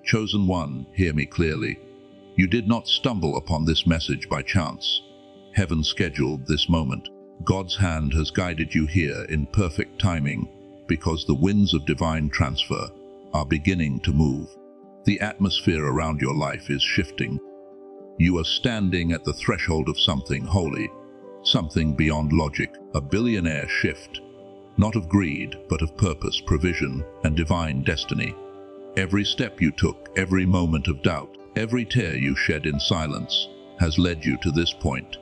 Chosen one, hear me clearly. You did not stumble upon this message by chance. Heaven scheduled this moment. God's hand has guided you here in perfect timing, because the winds of divine transfer are beginning to move. The atmosphere around your life is shifting. You are standing at the threshold of something holy, something beyond logic, a billionaire shift, not of greed, but of purpose, provision, and divine destiny. Every step you took, every moment of doubt, every tear you shed in silence has led you to this point.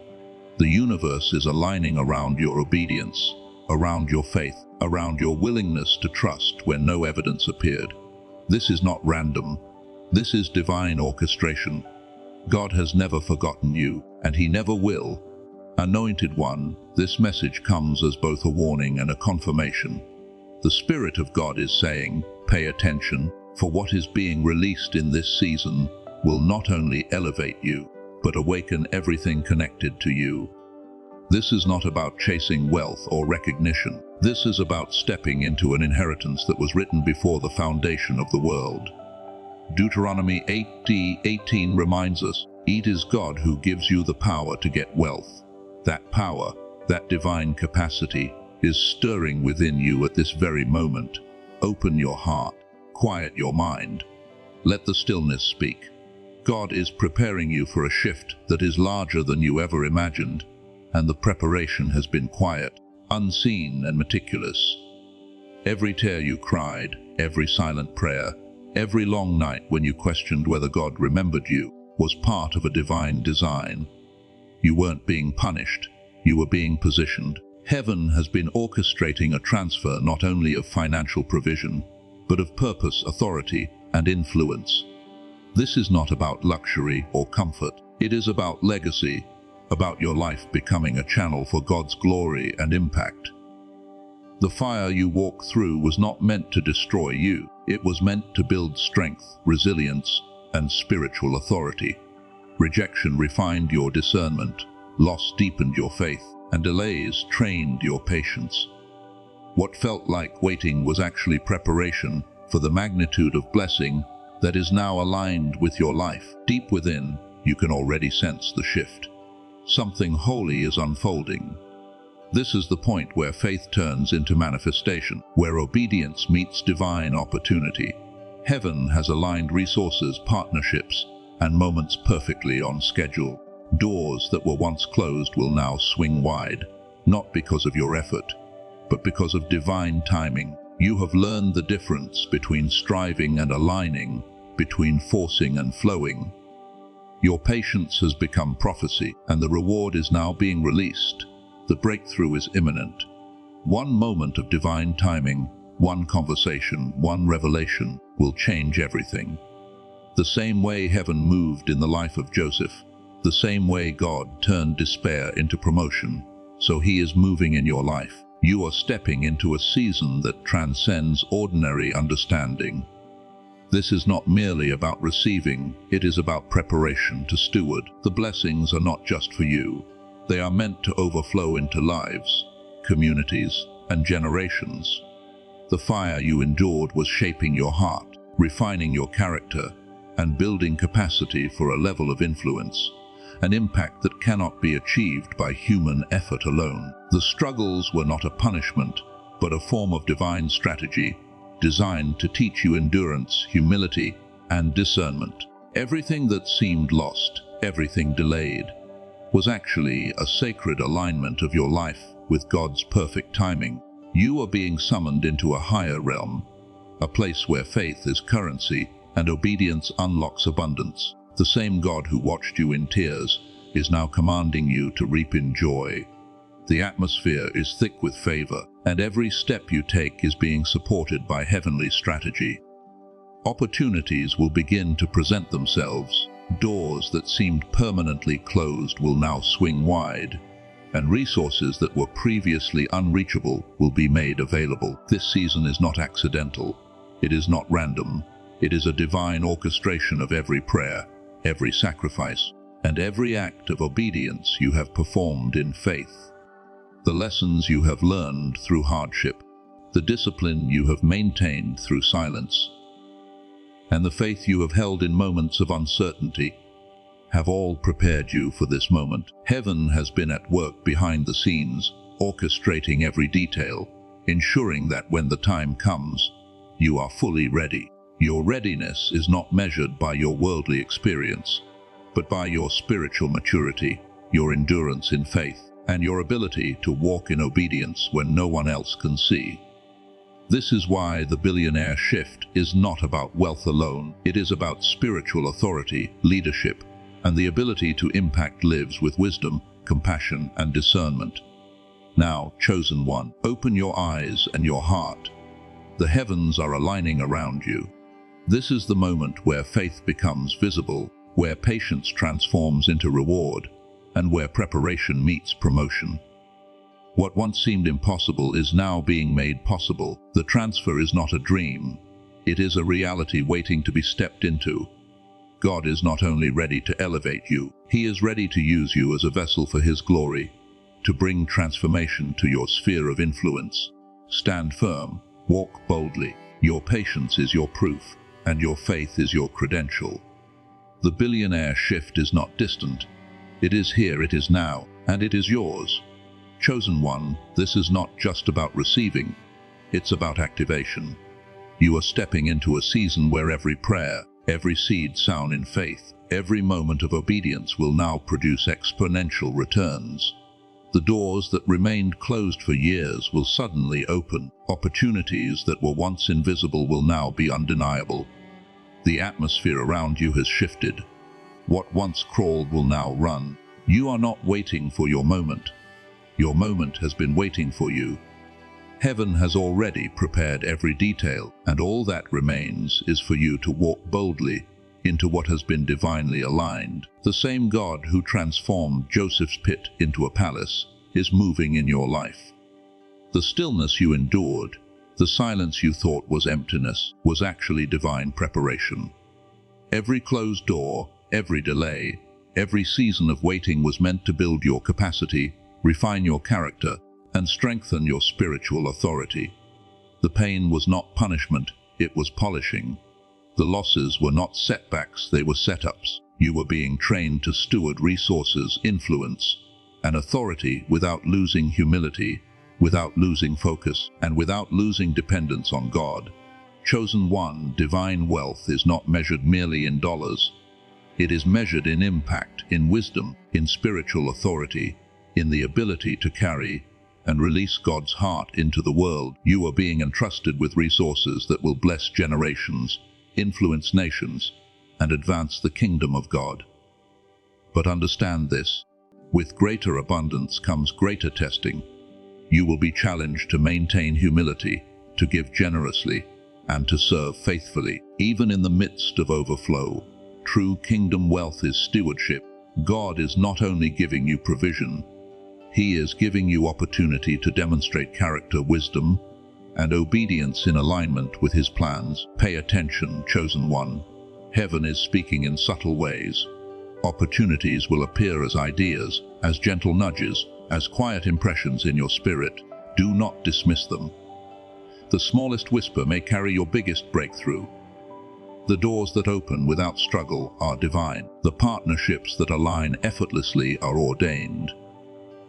The universe is aligning around your obedience, around your faith, around your willingness to trust when no evidence appeared. This is not random. This is divine orchestration. God has never forgotten you, and He never will. Anointed one, this message comes as both a warning and a confirmation. The Spirit of God is saying, pay attention, for what is being released in this season will not only elevate you, but awaken everything connected to you. This is not about chasing wealth or recognition. This is about stepping into an inheritance that was written before the foundation of the world. Deuteronomy 8:18 reminds us, it is God who gives you the power to get wealth. That power, that divine capacity, is stirring within you at this very moment. Open your heart, quiet your mind. Let the stillness speak. God is preparing you for a shift that is larger than you ever imagined, and the preparation has been quiet, unseen, and meticulous. Every tear you cried, every silent prayer, every long night when you questioned whether God remembered you, was part of a divine design. You weren't being punished, you were being positioned. Heaven has been orchestrating a transfer not only of financial provision, but of purpose, authority, and influence. This is not about luxury or comfort. It is about legacy, about your life becoming a channel for God's glory and impact. The fire you walk through was not meant to destroy you. It was meant to build strength, resilience, and spiritual authority. Rejection refined your discernment, loss deepened your faith, and delays trained your patience. What felt like waiting was actually preparation for the magnitude of blessing that is now aligned with your life. Deep within, you can already sense the shift. Something holy is unfolding. This is the point where faith turns into manifestation, where obedience meets divine opportunity. Heaven has aligned resources, partnerships, and moments perfectly on schedule. Doors that were once closed will now swing wide, not because of your effort, but because of divine timing. You have learned the difference between striving and aligning, between forcing and flowing. Your patience has become prophecy, and the reward is now being released. The breakthrough is imminent. One moment of divine timing, one conversation, one revelation will change everything. The same way heaven moved in the life of Joseph, the same way God turned despair into promotion, so He is moving in your life. You are stepping into a season that transcends ordinary understanding. This is not merely about receiving, it is about preparation to steward. The blessings are not just for you. They are meant to overflow into lives, communities, and generations. The fire you endured was shaping your heart, refining your character, and building capacity for a level of influence, an impact that cannot be achieved by human effort alone. The struggles were not a punishment, but a form of divine strategy, designed to teach you endurance, humility, and discernment. Everything that seemed lost, everything delayed, was actually a sacred alignment of your life with God's perfect timing. You are being summoned into a higher realm, a place where faith is currency and obedience unlocks abundance. The same God who watched you in tears is now commanding you to reap in joy. The atmosphere is thick with favor, and every step you take is being supported by heavenly strategy. Opportunities will begin to present themselves. Doors that seemed permanently closed will now swing wide, and resources that were previously unreachable will be made available. This season is not accidental. It is not random. It is a divine orchestration of every prayer, every sacrifice, and every act of obedience you have performed in faith. The lessons you have learned through hardship, the discipline you have maintained through silence, and the faith you have held in moments of uncertainty have all prepared you for this moment. Heaven has been at work behind the scenes, orchestrating every detail, ensuring that when the time comes, you are fully ready. Your readiness is not measured by your worldly experience, but by your spiritual maturity, your endurance in faith, and your ability to walk in obedience when no one else can see. This is why the billionaire shift is not about wealth alone. It is about spiritual authority, leadership, and the ability to impact lives with wisdom, compassion, and discernment. Now, chosen one, open your eyes and your heart. The heavens are aligning around you. This is the moment where faith becomes visible, where patience transforms into reward, and where preparation meets promotion. What once seemed impossible is now being made possible. The transfer is not a dream. It is a reality waiting to be stepped into. God is not only ready to elevate you, He is ready to use you as a vessel for His glory, to bring transformation to your sphere of influence. Stand firm, walk boldly. Your patience is your proof, and your faith is your credential. The billionaire shift is not distant. It is here, it is now, and it is yours. Chosen one, this is not just about receiving, it's about activation. You are stepping into a season where every prayer, every seed sown in faith, every moment of obedience will now produce exponential returns. The doors that remained closed for years will suddenly open. Opportunities that were once invisible will now be undeniable. The atmosphere around you has shifted. What once crawled will now run. You are not waiting for your moment. Your moment has been waiting for you. Heaven has already prepared every detail, and all that remains is for you to walk boldly into what has been divinely aligned. The same God who transformed Joseph's pit into a palace is moving in your life. The stillness you endured, the silence you thought was emptiness, was actually divine preparation. Every closed door, every delay, every season of waiting was meant to build your capacity, refine your character, and strengthen your spiritual authority. The pain was not punishment, it was polishing. The losses were not setbacks, they were setups. You were being trained to steward resources, influence, and authority without losing humility, without losing focus, and without losing dependence on God. Chosen one, divine wealth is not measured merely in dollars. It is measured in impact, in wisdom, in spiritual authority, in the ability to carry and release God's heart into the world. You are being entrusted with resources that will bless generations, influence nations, and advance the kingdom of God. But understand this, with greater abundance comes greater testing. You will be challenged to maintain humility, to give generously, and to serve faithfully, even in the midst of overflow. True kingdom wealth is stewardship. God is not only giving you provision, He is giving you opportunity to demonstrate character, wisdom, and obedience in alignment with His plans. Pay attention, chosen one. Heaven is speaking in subtle ways. Opportunities will appear as ideas, as gentle nudges, as quiet impressions in your spirit. Do not dismiss them. The smallest whisper may carry your biggest breakthrough. The doors that open without struggle are divine. The partnerships that align effortlessly are ordained.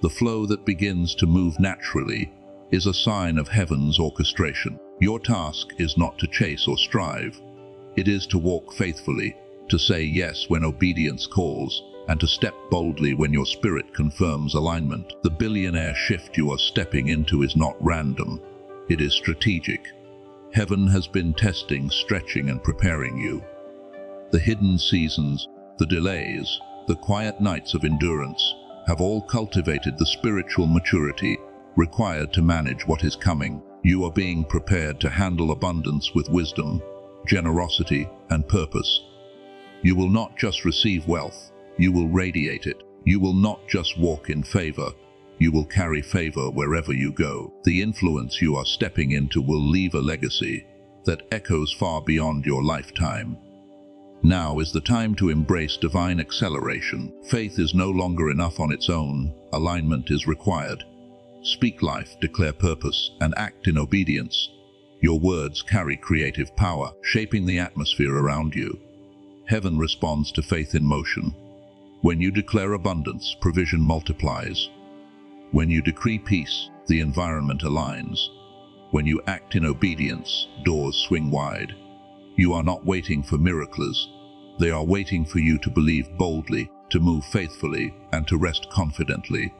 The flow that begins to move naturally is a sign of heaven's orchestration. Your task is not to chase or strive. It is to walk faithfully, to say yes when obedience calls, and to step boldly when your spirit confirms alignment. The billionaire shift you are stepping into is not random. It is strategic. Heaven has been testing, stretching, and preparing you. The hidden seasons, the delays, the quiet nights of endurance have all cultivated the spiritual maturity required to manage what is coming. You are being prepared to handle abundance with wisdom, generosity, and purpose. You will not just receive wealth, you will radiate it. You will not just walk in favor, you will carry favor wherever you go. The influence you are stepping into will leave a legacy that echoes far beyond your lifetime. Now is the time to embrace divine acceleration. Faith is no longer enough on its own. Alignment is required. Speak life, declare purpose, and act in obedience. Your words carry creative power, shaping the atmosphere around you. Heaven responds to faith in motion. When you declare abundance, provision multiplies. When you decree peace, the environment aligns. When you act in obedience, doors swing wide. You are not waiting for miracles. They are waiting for you to believe boldly, to move faithfully, and to rest confidently.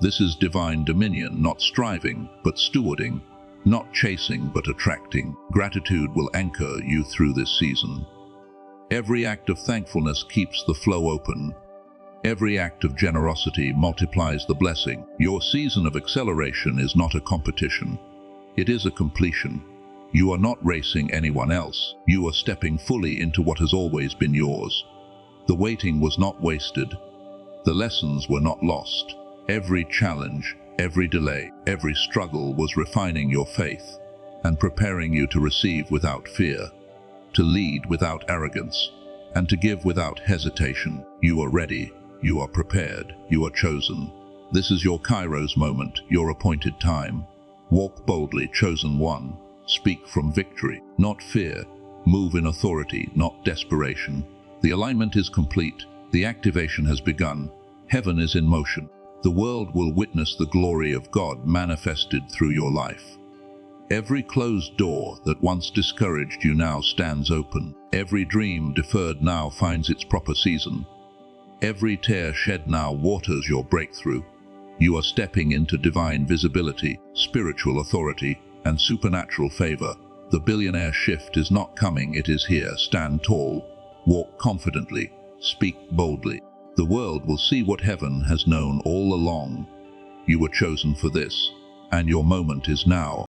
This is divine dominion, not striving, but stewarding, not chasing, but attracting. Gratitude will anchor you through this season. Every act of thankfulness keeps the flow open. Every act of generosity multiplies the blessing. Your season of acceleration is not a competition. It is a completion. You are not racing anyone else. You are stepping fully into what has always been yours. The waiting was not wasted. The lessons were not lost. Every challenge, every delay, every struggle was refining your faith and preparing you to receive without fear, to lead without arrogance, and to give without hesitation. You are ready. You are prepared. You are chosen. This is your Kairos moment, your appointed time. Walk boldly, chosen one. Speak from victory, not fear. Move in authority, not desperation. The alignment is complete. The activation has begun. Heaven is in motion. The world will witness the glory of God manifested through your life. Every closed door that once discouraged you now stands open. Every dream deferred now finds its proper season. Every tear shed now waters your breakthrough. You are stepping into divine visibility, spiritual authority, and supernatural favor. The billionaire shift is not coming, it is here. Stand tall, walk confidently, speak boldly. The world will see what heaven has known all along. You were chosen for this, and your moment is now.